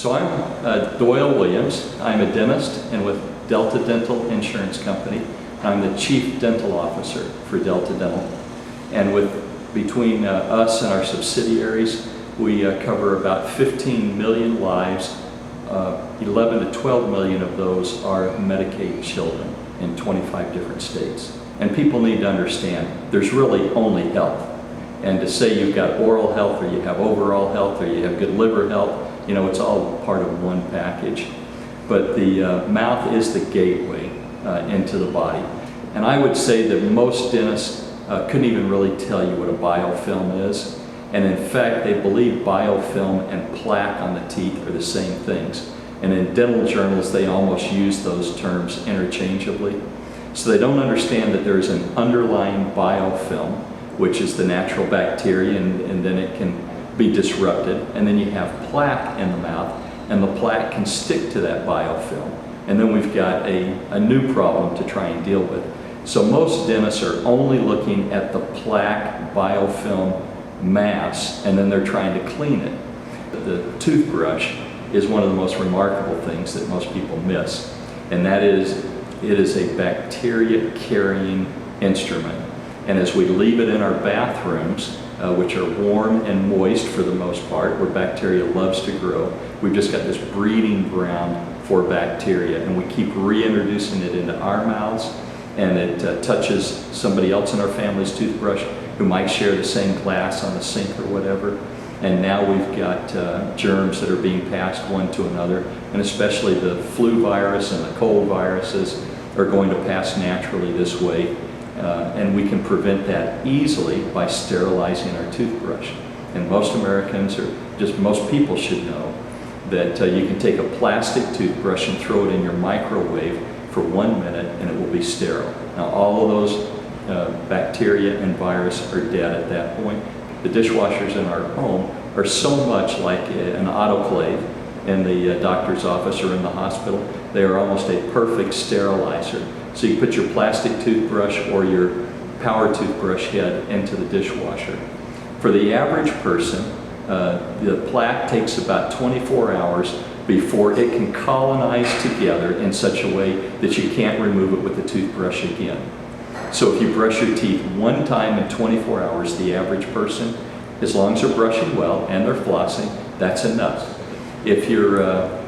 So I'm Doyle Williams. I'm a dentist and with Delta Dental Insurance Company. I'm the Chief Dental Officer for Delta Dental. And between us and our subsidiaries, we cover about 15 million lives. 11 to 12 million of those are Medicaid children in 25 different states. And people need to understand there's really only health. And to say you've got oral health or you have overall health or you have good liver health, you know, it's all part of one package. But the mouth is the gateway into the body. And I would say that most dentists couldn't even really tell you what a biofilm is. And in fact, they believe biofilm and plaque on the teeth are the same things. And in dental journals, they almost use those terms interchangeably. So they don't understand that there's an underlying biofilm, which is the natural bacteria, and then it can be disrupted. And then you have plaque in the mouth, and the plaque can stick to that biofilm. And then we've got a new problem to try and deal with. So most dentists are only looking at the plaque biofilm mass, and then they're trying to clean it. The toothbrush is one of the most remarkable things that most people miss, and that is it is a bacteria carrying instrument. And as we leave it in our bathrooms, which are warm and moist for the most part, where bacteria loves to grow, we've just got this breeding ground for bacteria, and we keep reintroducing it into our mouths, and it touches somebody else in our family's toothbrush who might share the same glass on the sink or whatever. And now we've got germs that are being passed one to another, and especially the flu virus and the cold viruses are going to pass naturally this way. And we can prevent that easily by sterilizing our toothbrush. And most Americans, or just most people should know that you can take a plastic toothbrush and throw it in your microwave for 1 minute and it will be sterile. Now all of those bacteria and virus are dead at that point. The dishwashers in our home are so much like an autoclave in the doctor's office or in the hospital. They are almost a perfect sterilizer. So you put your plastic toothbrush or your power toothbrush head into the dishwasher. For the average person, the plaque takes about 24 hours before it can colonize together in such a way that you can't remove it with the toothbrush again. So if you brush your teeth one time in 24 hours, the average person, as long as they're brushing well and they're flossing, that's enough. If you're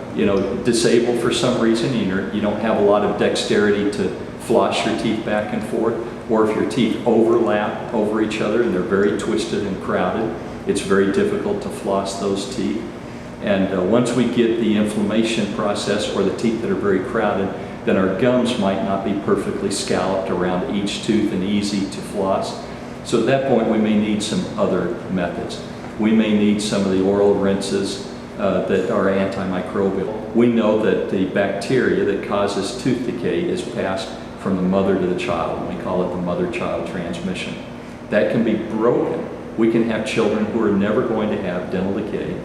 disabled for some reason, you don't have a lot of dexterity to floss your teeth back and forth, or if your teeth overlap over each other and they're very twisted and crowded, it's very difficult to floss those teeth. And once we get the inflammation process or the teeth that are very crowded, then our gums might not be perfectly scalloped around each tooth and easy to floss. So at that point we may need some other methods. We may need some of the oral rinses that are antimicrobial. We know that the bacteria that causes tooth decay is passed from the mother to the child, and we call it the mother-child transmission. That can be broken. We can have children who are never going to have dental decay.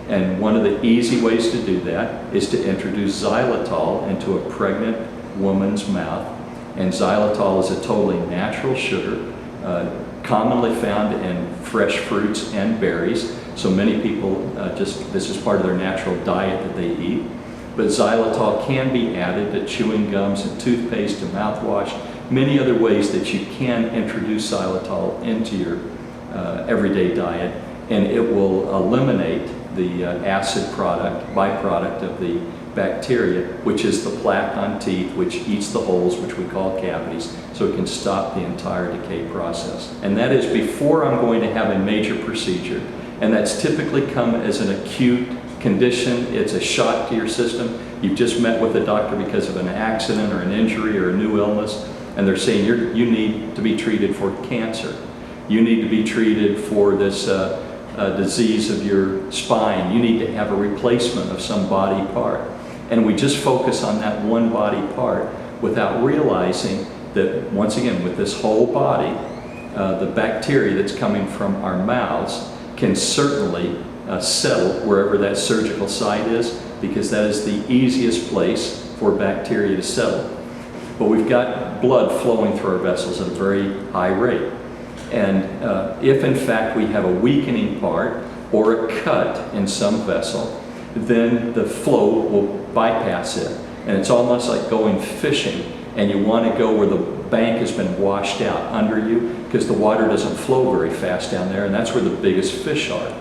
And one of the easy ways to do that is to introduce xylitol into a pregnant woman's mouth. And xylitol is a totally natural sugar, commonly found in fresh fruits and berries. So many people this is part of their natural diet that they eat. But xylitol can be added to chewing gums and toothpaste and mouthwash, many other ways that you can introduce xylitol into your everyday diet, and it will eliminate the acid byproduct of the bacteria, which is the plaque on teeth, which eats the holes, which we call cavities, so it can stop the entire decay process. And that is before I'm going to have a major procedure, and that's typically come as an acute condition. It's a shock to your system. You've just met with a doctor because of an accident or an injury or a new illness, and they're saying you need to be treated for cancer. You need to be treated for this disease of your spine. You need to have a replacement of some body part. And we just focus on that one body part without realizing that, once again, with this whole body, the bacteria that's coming from our mouths can certainly settle wherever that surgical site is, because that is the easiest place for bacteria to settle. But we've got blood flowing through our vessels at a very high rate. And if in fact we have a weakening part or a cut in some vessel, then the flow will bypass it. And it's almost like going fishing, and you want to go where the bank has been washed out under you, because the water doesn't flow very fast down there, and that's where the biggest fish are.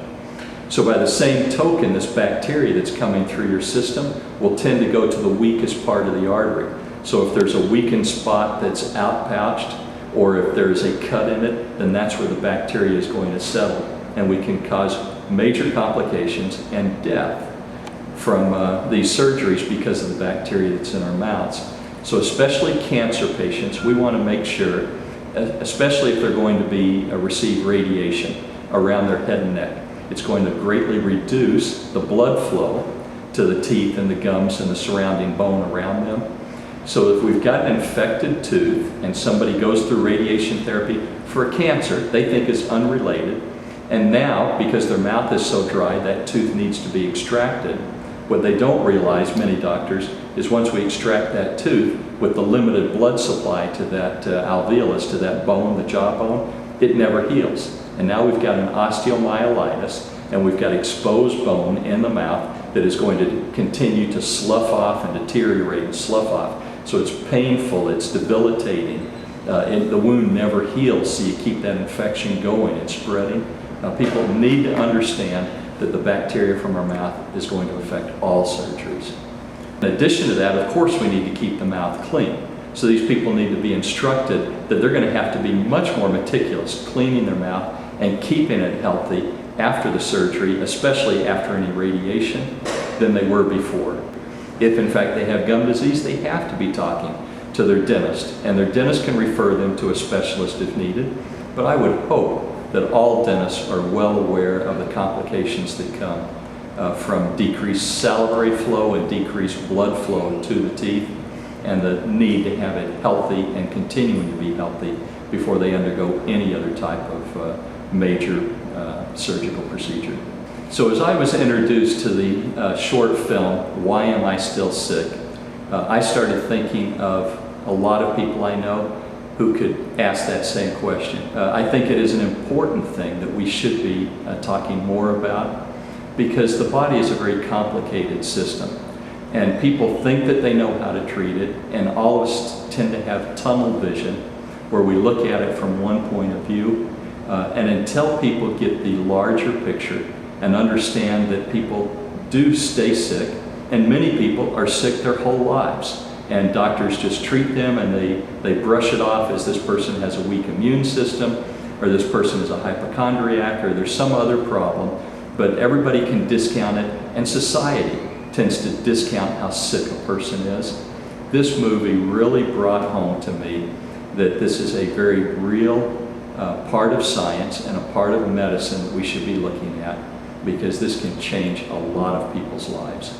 So by the same token, this bacteria that's coming through your system will tend to go to the weakest part of the artery. So if there's a weakened spot that's outpouched, or if there's a cut in it, then that's where the bacteria is going to settle. And we can cause major complications and death from these surgeries because of the bacteria that's in our mouths. So especially cancer patients, we want to make sure, especially if they're going to be receive radiation around their head and neck, it's going to greatly reduce the blood flow to the teeth and the gums and the surrounding bone around them. So if we've got an infected tooth and somebody goes through radiation therapy for a cancer they think is unrelated, and now because their mouth is so dry that tooth needs to be extracted, what they don't realize, many doctors, is once we extract that tooth with the limited blood supply to that alveolus, to that bone, the jawbone, it never heals. And now we've got an osteomyelitis, and we've got exposed bone in the mouth that is going to continue to slough off and deteriorate and slough off. So it's painful, it's debilitating, and the wound never heals, so you keep that infection going and spreading. People need to understand that the bacteria from our mouth is going to affect all surgeries. In addition to that, of course, we need to keep the mouth clean. So these people need to be instructed that they're going to have to be much more meticulous cleaning their mouth and keeping it healthy after the surgery, especially after any radiation, than they were before. If in fact they have gum disease, they have to be talking to their dentist, and their dentist can refer them to a specialist if needed. But I would hope that all dentists are well aware of the complications that come from decreased salivary flow and decreased blood flow to the teeth, and the need to have it healthy and continuing to be healthy before they undergo any other type of major surgical procedure. So as I was introduced to the short film, Why Am I Still Sick?, I started thinking of a lot of people I know who could ask that same question. I think it is an important thing that we should be talking more about, because the body is a very complicated system, and people think that they know how to treat it, and all of us tend to have tunnel vision where we look at it from one point of view, and until people get the larger picture and understand that people do stay sick, and many people are sick their whole lives, and doctors just treat them and they brush it off as this person has a weak immune system, or this person is a hypochondriac, or there's some other problem, but everybody can discount it, and society tends to discount how sick a person is. This movie really brought home to me that this is a very real part of science and a part of medicine that we should be looking at, because this can change a lot of people's lives.